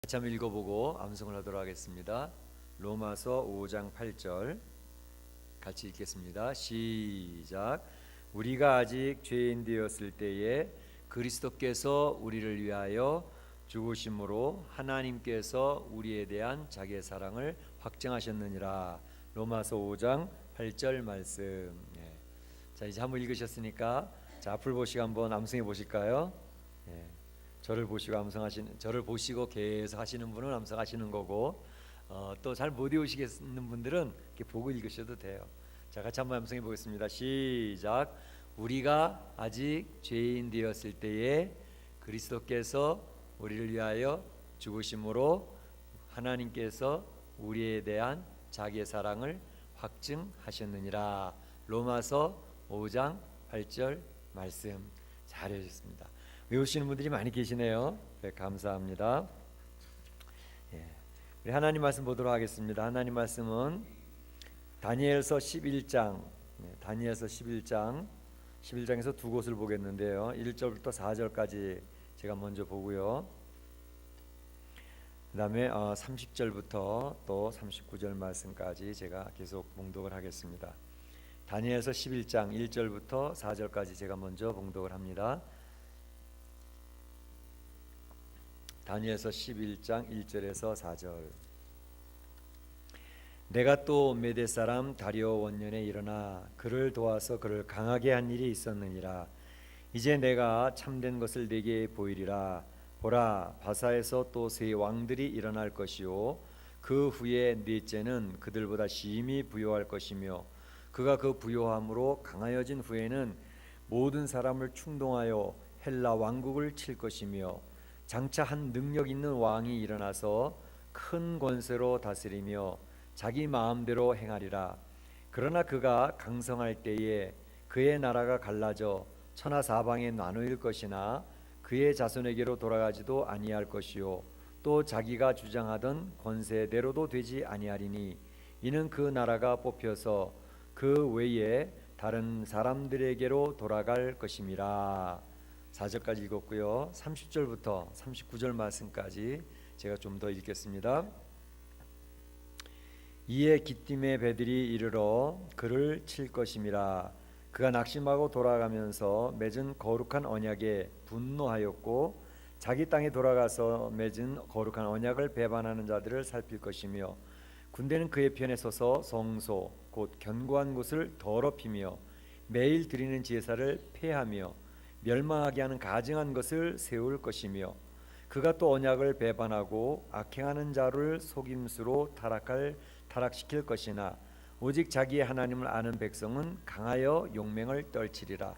같이 한번 읽어보고 암송을 하도록 하겠습니다. 로마서 5장 8절 같이 읽겠습니다. 시작. 우리가 아직 죄인 되었을 때에 그리스도께서 우리를 위하여 죽으심으로 하나님께서 우리에 대한 자기의 사랑을 확증하셨느니라. 로마서 5장 8절 말씀. 자, 이제 한번 읽으셨으니까 자, 앞을 보시고 한번 암송해 보실까요? 저를 보시고 계속 하시는 분은 암송하시는 거고, 또 잘 못 외우시겠는 분들은 이렇게 보고 읽으셔도 돼요. 자, 같이 한번 암송해 보겠습니다. 시작. 우리가 아직 죄인 되었을 때에 그리스도께서 우리를 위하여 죽으심으로 하나님께서 우리에 대한 자기의 사랑을 확증하셨느니라. 로마서 5장 8절 말씀 잘 해주셨습니다. 외우시는 분들이 많이 계시네요. 네, 감사합니다. 우리 하나님 말씀 보도록 하겠습니다. 하나님 말씀은 다니엘서 11장, 다니엘서 11장에서 두 곳을 보겠는데요. 1절부터 4절까지 제가 먼저 보고요. 그 다음에 30절부터 또 39절 말씀까지 제가 계속 봉독을 하겠습니다. 다니엘서 11장 1절부터 4절까지 제가 먼저 봉독을 합니다. 다니엘서 11장 1절에서 4절. 내가 또 메대 사람 다리오 원년에 일어나 그를 도와서 그를 강하게 한 일이 있었느니라. 이제 내가 참된 것을 네게 보이리라. 보라, 바사에서 또 세 왕들이 일어날 것이요 그 후에 넷째는 그들보다 심히 부요할 것이며 그가 그 부요함으로 강하여진 후에는 모든 사람을 충동하여 헬라 왕국을 칠 것이며 장차 한 능력 있는 왕이 일어나서 큰 권세로 다스리며 자기 마음대로 행하리라. 그러나 그가 강성할 때에 그의 나라가 갈라져 천하 사방에 나누일 것이나 그의 자손에게로 돌아가지도 아니할 것이요 또 자기가 주장하던 권세대로도 되지 아니하리니 이는 그 나라가 뽑혀서 그 외에 다른 사람들에게로 돌아갈 것임이라. 4절까지 읽었고요. 30절부터 39절 말씀까지 제가 좀 더 읽겠습니다. 이에 기띔의 배들이 이르러 그를 칠 것임이라. 그가 낙심하고 돌아가면서 맺은 거룩한 언약에 분노하였고 자기 땅에 돌아가서 맺은 거룩한 언약을 배반하는 자들을 살필 것이며 군대는 그의 편에 서서 성소 곧 견고한 곳을 더럽히며 매일 드리는 제사를 폐하며 멸망하게 하는 가증한 것을 세울 것이며 그가 또 언약을 배반하고 악행하는 자를 속임수로 타락시킬 것이나 오직 자기의 하나님을 아는 백성은 강하여 용맹을 떨치리라.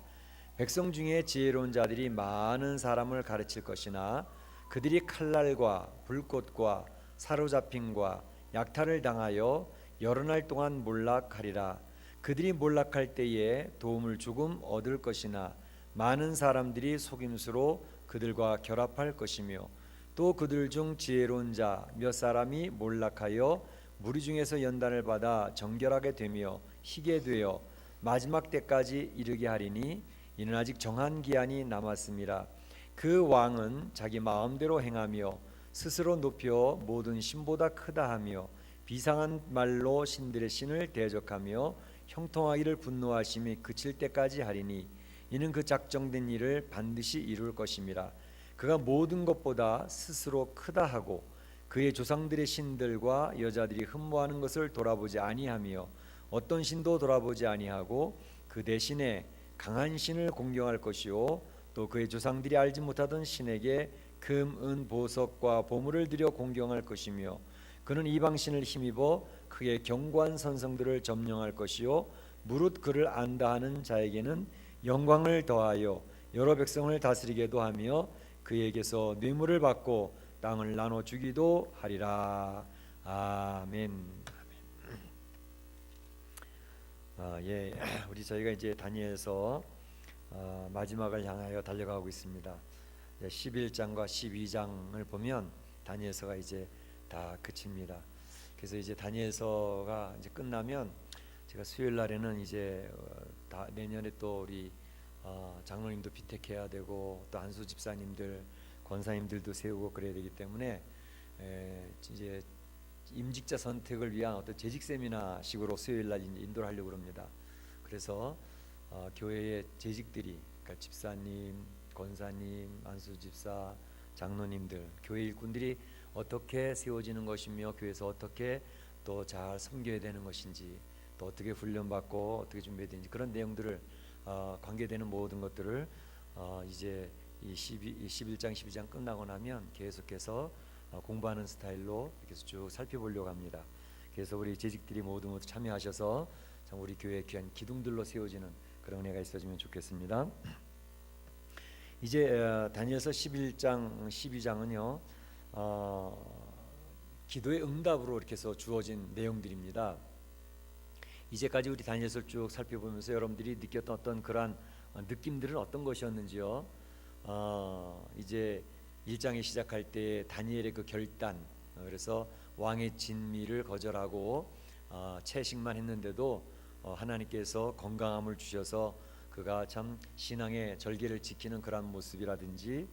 백성 중에 지혜로운 자들이 많은 사람을 가르칠 것이나 그들이 칼날과 불꽃과 사로잡힘과 약탈을 당하여 여러 날 동안 몰락하리라. 그들이 몰락할 때에 도움을 조금 얻을 것이나 많은 사람들이 속임수로 그들과 결합할 것이며 또 그들 중 지혜로운 자 몇 사람이 몰락하여 무리 중에서 연단을 받아 정결하게 되며 희게 되어 마지막 때까지 이르게 하리니 이는 아직 정한 기한이 남았음이라. 그 왕은 자기 마음대로 행하며 스스로 높여 모든 신보다 크다 하며 비상한 말로 신들의 신을 대적하며 형통하기를 분노하심이 그칠 때까지 하리니 이는 그 작정된 일을 반드시 이룰 것임이라. 그가 모든 것보다 스스로 크다 하고 그의 조상들의 신들과 여자들이 흠모하는 것을 돌아보지 아니하며 어떤 신도 돌아보지 아니하고 그 대신에 강한 신을 공경할 것이요 또 그의 조상들이 알지 못하던 신에게 금, 은, 보석과 보물을 들여 공경할 것이며 그는 이방신을 힘입어 크게 견고한 선성들을 점령할 것이요 무릇 그를 안다 하는 자에게는 영광을 더하여 여러 백성을 다스리게도 하며 그에게서 뇌물을 받고 땅을 나눠 주기도 하리라. 아멘. 우리 저희가 이제 다니엘서 마지막을 향하여 달려가고 있습니다. 11장과 12장을 보면 다니엘서가 이제 다 그칩니다. 그래서 이제 다니엘서가 이제 끝나면 제가 수요일 날에는 이제 내년에 또 우리 장로님도 피택해야 되고 또 안수 집사님들 권사님들도 세우고 그래야 되기 때문에 이제 임직자 선택을 위한 어떤 재직 세미나식으로 수요일 날 인도를 하려고 합니다. 그래서 교회의 재직들이, 그러니까 집사님, 권사님, 안수 집사, 장로님들, 교회 일꾼들이 어떻게 세워지는 것이며 교회에서 어떻게 또 잘 섬겨야 되는 것인지, 또 어떻게 훈련받고 어떻게 준비해야 되는지, 그런 내용들을 관계되는 모든 것들을 이제 이 11장 12장 끝나고 나면 계속해서 공부하는 스타일로 이렇게 쭉 살펴보려고 합니다. 그래서 우리 재직들이 모두 참여하셔서 참 우리 교회의 귀한 기둥들로 세워지는 그런 은혜가 있어지면 좋겠습니다. 이제 다니엘서 11장 12장은요 기도의 응답으로 이렇게 해서 주어진 내용들입니다. 이제까지 우리 다니엘서를 쭉 살펴보면서 여러분들이 느꼈던 어떤 그러한 느낌들은 어떤 것이었는지요. 이제 1장에 시작할 때 다니엘의 그 결단, 그래서 왕의 진미를 거절하고 채식만 했는데도 하나님께서 건강함을 주셔서 그가 참 신앙의 절개를 지키는 그런 모습이라든지,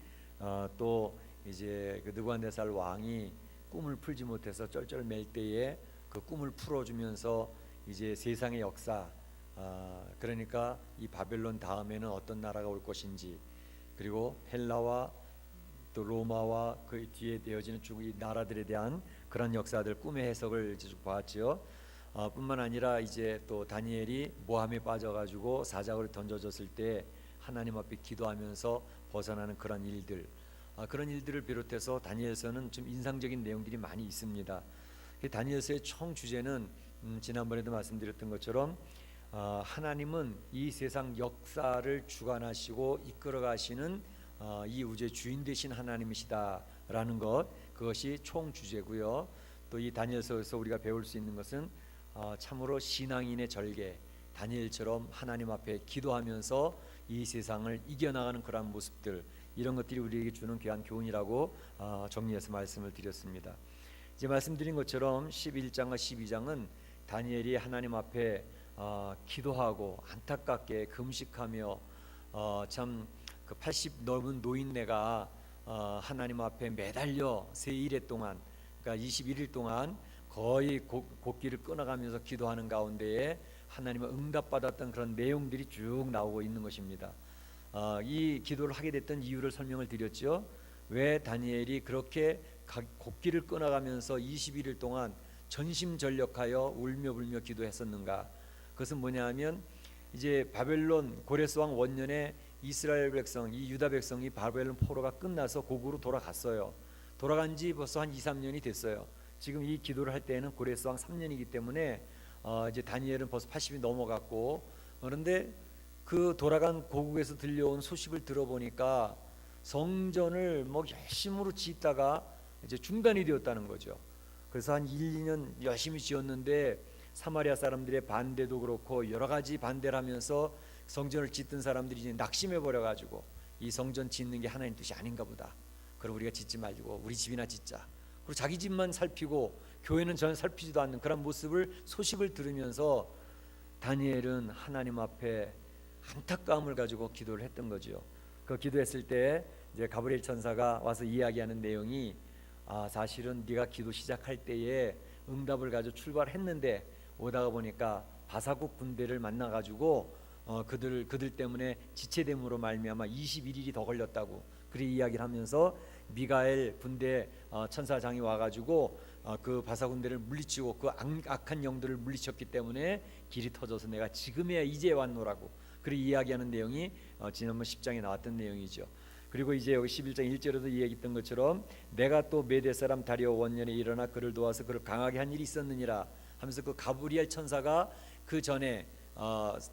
또 이제 그 느부갓네살 왕이 꿈을 풀지 못해서 쩔쩔맬 때에 그 꿈을 풀어주면서 이제 세상의 역사, 그러니까 이 바벨론 다음에는 어떤 나라가 올 것인지, 그리고 헬라와 또 로마와 그 뒤에 되어지는 쭉 이 나라들에 대한 그런 역사들 꿈의 해석을 쭉 봤죠. 뿐만 아니라 이제 또 다니엘이 모함에 빠져가지고 사자굴에 던져졌을 때 하나님 앞에 기도하면서 벗어나는 그런 일들, 그런 일들을 비롯해서 다니엘서는 좀 인상적인 내용들이 많이 있습니다. 다니엘서의 총 주제는 지난번에도 말씀드렸던 것처럼 하나님은 이 세상 역사를 주관하시고 이끌어가시는 이 우주의 주인 되신 하나님이시다라는 것, 그것이 총 주제고요. 또 이 다니엘서에서 우리가 배울 수 있는 것은 참으로 신앙인의 절개, 다니엘처럼 하나님 앞에 기도하면서 이 세상을 이겨나가는 그러한 모습들, 이런 것들이 우리에게 주는 귀한 교훈이라고 정리해서 말씀을 드렸습니다. 이제 말씀드린 것처럼 11장과 12장은 다니엘이 하나님 앞에 기도하고 안타깝게 금식하며 참 그 80 넘은 노인네가 하나님 앞에 매달려 세 일해 동안, 그러니까 21일 동안 거의 곡기를 끊어가면서 기도하는 가운데에 하나님의 응답받았던 그런 내용들이 쭉 나오고 있는 것입니다. 이 기도를 하게 됐던 이유를 설명을 드렸죠. 왜 다니엘이 그렇게 곡기를 끊어가면서 21일 동안 전심전력하여 울며 불며 기도했었는가? 그것은 뭐냐 하면 이제 바벨론 고레스 왕 원년에 이스라엘 백성, 이 유다 백성이 바벨론 포로가 끝나서 고국으로 돌아갔어요. 돌아간 지 벌써 한 2, 3년이 됐어요. 지금 이 기도를 할 때에는 고레스 왕 3년이기 때문에 이제 다니엘은 벌써 80이 넘어갔고, 그런데 그 돌아간 고국에서 들려온 소식을 들어보니까 성전을 뭐 열심으로 짓다가 이제 중단이 되었다는 거죠. 그래서 한 1, 2년 열심히 지었는데 사마리아 사람들의 반대도 그렇고 여러 가지 반대를 하면서 성전을 짓던 사람들이 이제 낙심해 버려 가지고 이 성전 짓는 게 하나님 뜻이 아닌가 보다. 그럼 우리가 짓지 말고 우리 집이나 짓자. 그리고 자기 집만 살피고 교회는 전혀 살피지도 않는 그런 모습을 소식을 들으면서 다니엘은 하나님 앞에 안타까움을 가지고 기도를 했던 거죠. 그 기도했을 때 이제 가브리엘 천사가 와서 이야기하는 내용이 사실은 네가 기도 시작할 때에 응답을 가지고 출발했는데 오다가 보니까 바사국 군대를 만나 가지고 그들 때문에 지체됨으로 말미암아 21일이 더 걸렸다고 그리 이야기를 하면서 미가엘 군대 천사장이 와가지고 그 바사 군대를 물리치고 그 악한 영들을 물리쳤기 때문에 길이 터져서 내가 지금이야 이제 왔노라고 그리 이야기하는 내용이 지난번 10장에 나왔던 내용이죠. 그리고 이제 여기 11장 1절에도 이야기했던 것처럼 내가 또 메대 사람 다리오 원년에 일어나 그를 도와서 그를 강하게 한 일이 있었느니라 하면서 그 가브리엘 천사가 그 전에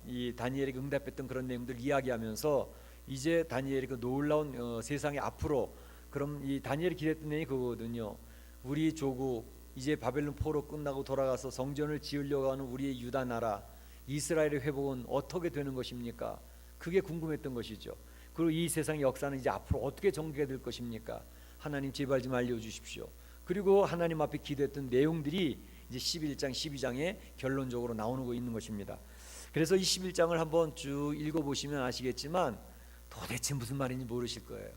이 다니엘에게 응답했던 그런 내용들을 이야기하면서 이제 다니엘이 그 놀라운 세상의 앞으로, 그럼 이 다니엘이 기대했던 내용이 그거거든요. 우리 조국 이제 바벨론 포로 끝나고 돌아가서 성전을 지으려고 하는 우리의 유다 나라 이스라엘의 회복은 어떻게 되는 것입니까? 그게 궁금했던 것이죠. 그리고 이 세상의 역사는 이제 앞으로 어떻게 전개가 될 것입니까? 하나님 제발 좀 알려주십시오. 그리고 하나님 앞에 기도했던 내용들이 이제 11장 12장에 결론적으로 나오고 있는 것입니다. 그래서 이 11장을 한번 쭉 읽어보시면 아시겠지만 도대체 무슨 말인지 모르실 거예요.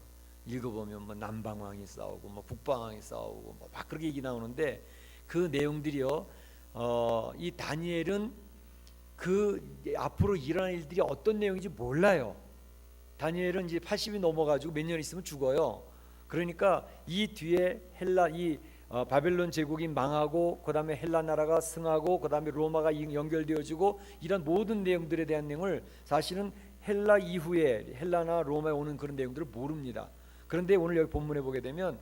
읽어보면 뭐 남방왕이 싸우고 뭐 북방왕이 싸우고 뭐 막 그렇게 얘기 나오는데 그 내용들이요. 이 다니엘은 그 앞으로 일어날 일들이 어떤 내용인지 몰라요. 다니엘은 이제 80이 넘어가지고 몇 년 있으면 죽어요. 그러니까 이 뒤에 바벨론 제국이 망하고 그 다음에 헬라 나라가 승하고 그 다음에 로마가 연결되어지고 이런 모든 내용들에 대한 내용을 사실은 헬라 이후에 헬라나 로마에 오는 그런 내용들을 모릅니다. 그런데 오늘 여기 본문에 보게 되면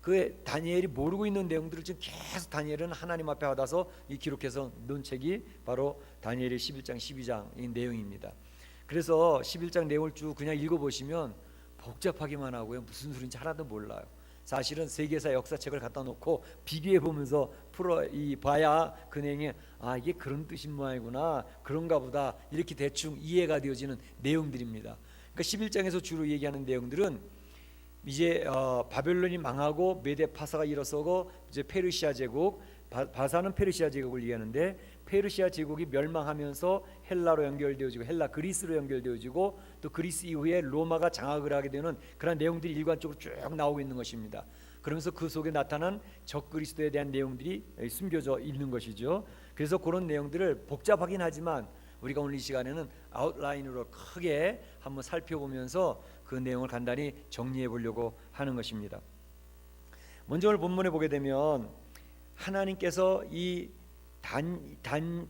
그 다니엘이 모르고 있는 내용들을 지금 계속 다니엘은 하나님 앞에 받아서 기록해서 놓은 책이 바로 다니엘의 11장 12장의 내용입니다. 그래서 11장 내용을 쭉 그냥 읽어보시면 복잡하기만 하고요, 무슨 소리인지 하나도 몰라요. 사실은 세계사 역사책을 갖다 놓고 비교해 보면서 봐야 그 내용이 이게 그런 뜻인 모양이구나, 그런가 보다, 이렇게 대충 이해가 되어지는 내용들입니다. 그러니까 11장에서 주로 얘기하는 내용들은 이제 바벨론이 망하고 메데 파사가 일어서고 이제 페르시아 제국, 바사는 페르시아 제국을 얘기하는데 페르시아 제국이 멸망하면서 헬라로 연결되어지고 헬라 그리스로 연결되어지고 또 그리스 이후에 로마가 장악을 하게 되는 그런 내용들이 일관적으로 쭉 나오고 있는 것입니다. 그러면서 그 속에 나타난 적그리스도에 대한 내용들이 숨겨져 있는 것이죠. 그래서 그런 내용들을 복잡하긴 하지만 우리가 오늘 이 시간에는 아웃라인으로 크게 한번 살펴보면서 그 내용을 간단히 정리해 보려고 하는 것입니다. 먼저 오늘 본문에 보게 되면 하나님께서 이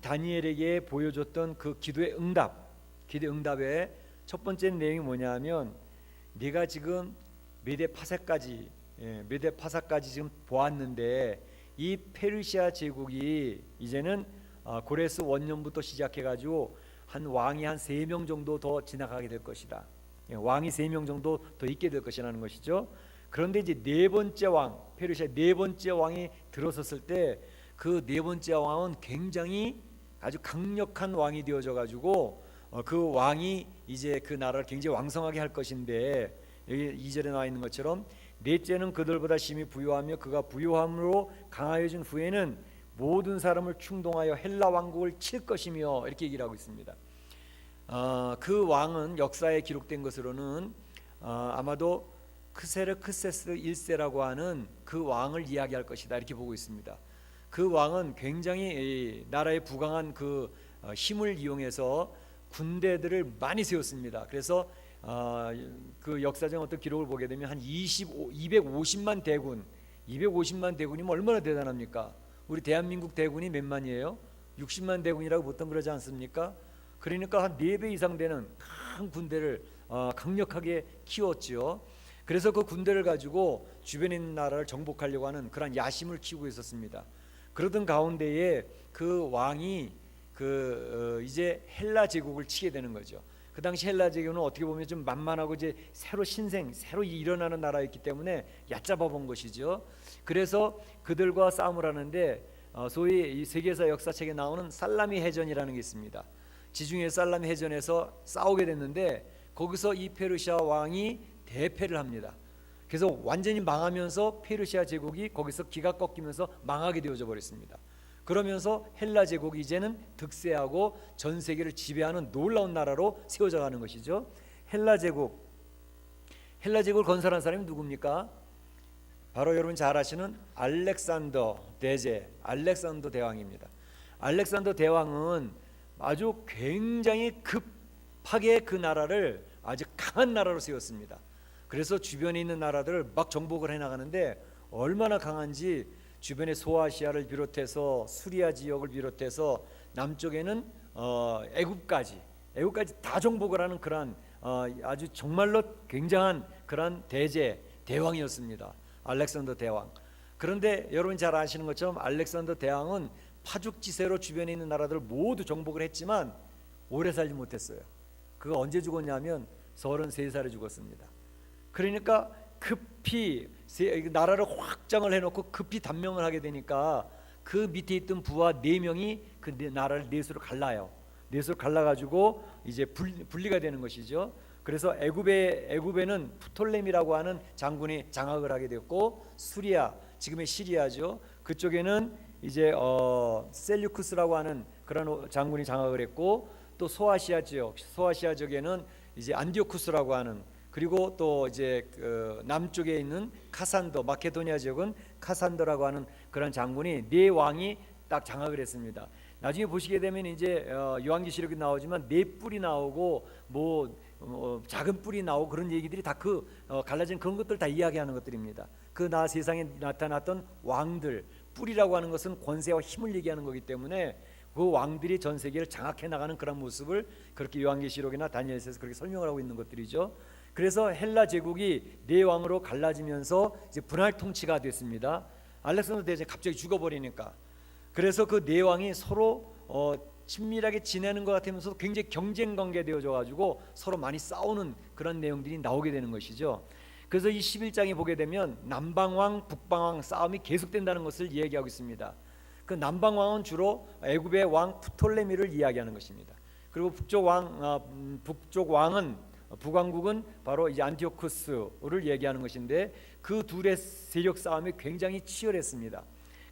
다니엘에게 보여줬던 그 기도의 응답의 첫 번째 내용이 뭐냐면, 네가 지금 메데 파사까지 지금 보았는데 이 페르시아 제국이 이제는 고레스 원년부터 시작해가지고 한 왕이 한 3명 정도 더 지나가게 될 것이다. 왕이 3명 정도 더 있게 될 것이라는 것이죠. 그런데 이제 네 번째 왕, 페르시아 네 번째 왕이 들어섰을 때 그 네 번째 왕은 굉장히 아주 강력한 왕이 되어져 가지고 그 왕이 이제 그 나라를 굉장히 왕성하게 할 것인데, 여기 2절에 나와 있는 것처럼 넷째는 그들보다 심히 부유하며 그가 부유함으로 강하여진 후에는 모든 사람을 충동하여 헬라 왕국을 칠 것이며, 이렇게 얘기를 하고 있습니다. 그 왕은 역사에 기록된 것으로는 아마도 크세르크세스 1세라고 하는 그 왕을 이야기할 것이다, 이렇게 보고 있습니다. 그 왕은 굉장히 나라에 부강한 그 힘을 이용해서 군대들을 많이 세웠습니다. 그래서 그 역사적 어떤 기록을 보게 되면 한 250만 대군, 250만 대군이면 얼마나 대단합니까? 우리 대한민국 대군이 몇 만이에요? 60만 대군이라고 보통 그러지 않습니까? 그러니까 한 4배 이상 되는 큰 군대를 강력하게 키웠죠. 그래서 그 군대를 가지고 주변에 있는 나라를 정복하려고 하는 그런 야심을 키우고 있었습니다. 그러던 가운데에 그 왕이 이제 헬라 제국을 치게 되는 거죠. 그 당시 헬라 제국은 어떻게 보면 좀 만만하고 이제 새로 일어나는 나라였기 때문에 얕잡아 본 것이죠. 그래서 그들과 싸움을 하는데 소위 이 세계사 역사책에 나오는 살라미 해전이라는 게 있습니다. 지중해 살라미 해전에서 싸우게 됐는데 거기서 이 페르시아 왕이 대패를 합니다. 그래서 완전히 망하면서 페르시아 제국이 거기서 기가 꺾이면서 망하게 되어져 버렸습니다. 그러면서 헬라 제국이 이제는 득세하고 전 세계를 지배하는 놀라운 나라로 세워져 가는 것이죠. 헬라 제국을 건설한 사람이 누굽니까? 바로 여러분 잘 아시는 알렉산더 대왕입니다. 알렉산더 대왕은 아주 굉장히 급하게 그 나라를 아주 강한 나라로 세웠습니다. 그래서 주변에 있는 나라들을 막 정복을 해나가는데 얼마나 강한지 주변의 소아시아를 비롯해서 수리아 지역을 비롯해서 남쪽에는 애굽까지 다 정복을 하는 그런 아주 정말로 굉장한 그런 대왕이었습니다. 알렉산더 대왕. 그런데 여러분 잘 아시는 것처럼 알렉산더 대왕은 파죽지세로 주변에 있는 나라들을 모두 정복을 했지만 오래 살지 못했어요. 그가 언제 죽었냐면 33살에 죽었습니다. 그러니까 급히 나라를 확장을 해놓고 급히 단명을 하게 되니까 그 밑에 있던 부하 4명이 그 나라를 넷으로 갈라가지고 이제 분리가 되는 것이죠. 그래서 애굽에는 프톨레미라고 하는 장군이 장악을 하게 됐고, 수리아, 지금의 시리아죠, 그쪽에는 이제 셀류쿠스라고 하는 그런 장군이 장악을 했고, 또 소아시아 지역에는 이제 안디오쿠스라고 하는 그리고 또 이제 그 남쪽에 있는 카산더, 마케도니아 지역은 카산더라고 하는 그런 장군이 네 왕이 딱 장악을 했습니다. 나중에 보시게 되면 이제 요한계시록이 나오지만 네 뿔이 나오고 작은 뿔이 나오고 그런 얘기들이 다 갈라진 그런 것들 다 이야기하는 것들입니다. 세상에 나타났던 왕들, 뿔이라고 하는 것은 권세와 힘을 얘기하는 거기 때문에 그 왕들이 전 세계를 장악해 나가는 그런 모습을 그렇게 요한계시록이나 다니엘서에서 그렇게 설명을 하고 있는 것들이죠. 그래서 헬라 제국이 네 왕으로 갈라지면서 이제 분할 통치가 됐습니다. 알렉산더 대제가 갑자기 죽어버리니까. 그래서 그 네 왕이 서로 친밀하게 지내는 것 같으면서 굉장히 경쟁 관계 되어져 가지고 서로 많이 싸우는 그런 내용들이 나오게 되는 것이죠. 그래서 이 11장에 보게 되면 남방왕 북방왕 싸움이 계속된다는 것을 이야기하고 있습니다. 그 남방왕은 주로 애굽의 왕 프톨레미를 이야기하는 것입니다. 그리고 북왕국은 바로 이제 안티오쿠스를 얘기하는 것인데 그 둘의 세력 싸움이 굉장히 치열했습니다.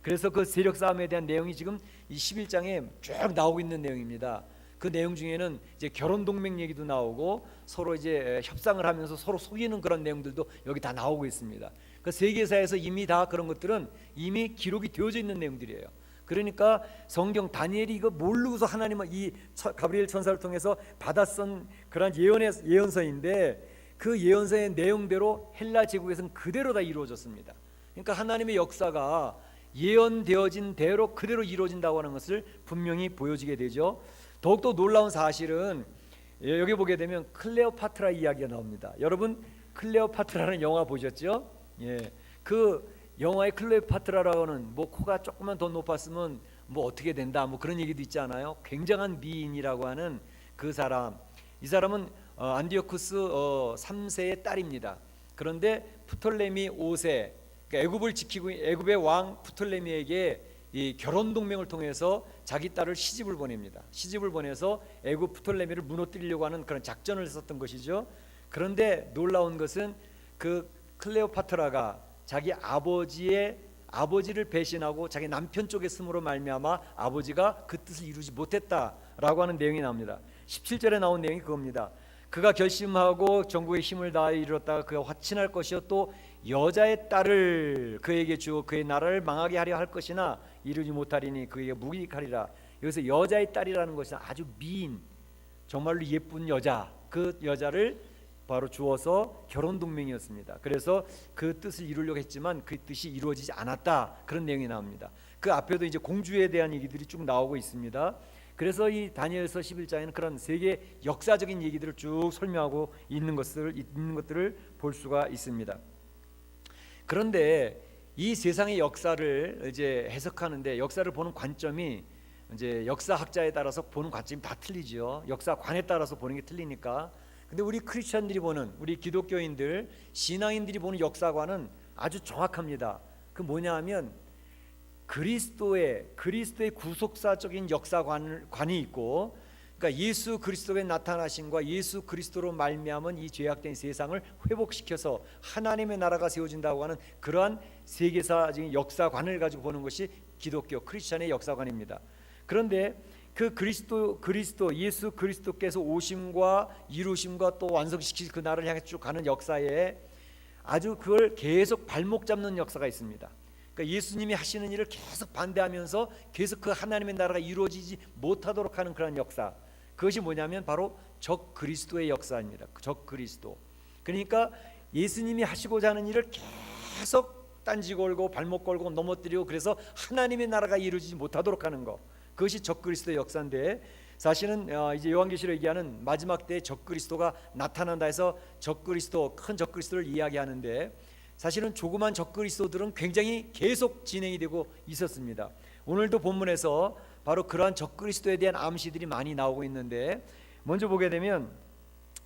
그래서 그 세력 싸움에 대한 내용이 지금 이 11장에 쭉 나오고 있는 내용입니다. 그 내용 중에는 이제 결혼 동맹 얘기도 나오고 서로 이제 협상을 하면서 서로 속이는 그런 내용들도 여기 다 나오고 있습니다. 그 세계사에서 이미 다 그런 것들은 이미 기록이 되어져 있는 내용들이에요. 그러니까 성경 다니엘이 이거 모르고서 하나님은 이 가브리엘 천사를 통해서 받았던 그런 예언서인데 그 예언서의 내용대로 헬라 제국에서는 그대로 다 이루어졌습니다. 그러니까 하나님의 역사가 예언되어진 대로 그대로 이루어진다고 하는 것을 분명히 보여지게 되죠. 더욱더 놀라운 사실은 여기 보게 되면 클레오파트라 이야기가 나옵니다. 여러분 클레오파트라는 영화 보셨죠? 예, 그 영화의 클레오파트라라고는 코가 조금만 더 높았으면 어떻게 된다 그런 얘기도 있지 않아요? 굉장한 미인이라고 하는 그 사람, 이 사람은 안디오쿠스 3세의 딸입니다. 그런데 프톨레미 5세, 그러니까 애굽을 지키고 애굽의 왕 프톨레미에게 이 결혼 동맹을 통해서 자기 딸을 시집을 보냅니다. 시집을 보내서 애굽 프톨레미를 무너뜨리려고 하는 그런 작전을 했었던 것이죠. 그런데 놀라운 것은 그 클레오파트라가 자기 아버지를 배신하고 자기 남편 쪽에 숨으로 말미암아 아버지가 그 뜻을 이루지 못했다라고 하는 내용이 나옵니다. 17절에 나온 내용이 그겁니다. 그가 결심하고 전국의 힘을 다하여 이뤘다가 그가 화친할 것이요 또 여자의 딸을 그에게 주어 그의 나라를 망하게 하려 할 것이나 이루지 못하리니 그에게 무기하리라. 여기서 여자의 딸이라는 것은 아주 미인, 정말로 예쁜 여자, 그 여자를 바로 주어서 결혼 동맹이었습니다. 그래서 그 뜻을 이루려고 했지만 그 뜻이 이루어지지 않았다, 그런 내용이 나옵니다. 그 앞에도 이제 공주에 대한 얘기들이 쭉 나오고 있습니다. 그래서 이 다니엘서 11장에는 그런 세계 역사적인 얘기들을 쭉 설명하고 있는 것들을 볼 수가 있습니다. 그런데 이 세상의 역사를 이제 해석하는데 역사를 보는 관점이 이제 역사학자에 따라서 보는 관점이 다 틀리죠. 역사관에 따라서 보는 게 틀리니까. 근데 우리 크리스천들이 보는, 우리 기독교인들, 신앙인들이 보는 역사관은 아주 정확합니다. 그 뭐냐 하면 그리스도의 구속사적인 역사관이 있고, 그러니까 예수 그리스도의 나타나심과 예수 그리스도로 말미암은 이 죄악된 세상을 회복시켜서 하나님의 나라가 세워진다고 하는 그러한 세계사적인 역사관을 가지고 보는 것이 기독교 크리스천의 역사관입니다. 그런데 그 그리스도 예수 그리스도께서 오심과 이루심과 또 완성시키신 그 나라를 향해 쭉 가는 역사에 아주 그걸 계속 발목 잡는 역사가 있습니다. 그러니까 예수님이 하시는 일을 계속 반대하면서 계속 그 하나님의 나라가 이루어지지 못하도록 하는 그런 역사, 그것이 뭐냐면 바로 적 그리스도의 역사입니다. 적 그리스도. 그러니까 예수님이 하시고자 하는 일을 계속 딴지 걸고 발목 걸고 넘어뜨리고 그래서 하나님의 나라가 이루어지지 못하도록 하는 것, 그것이 적 그리스도의 역사인데, 사실은 이제 요한계시록 얘기하는 마지막 때에 적 그리스도가 나타난다 해서 적 그리스도, 큰 적 그리스도를 이야기하는데 사실은 조그만 적 그리스도들은 굉장히 계속 진행이 되고 있었습니다. 오늘도 본문에서 바로 그러한 적 그리스도에 대한 암시들이 많이 나오고 있는데, 먼저 보게 되면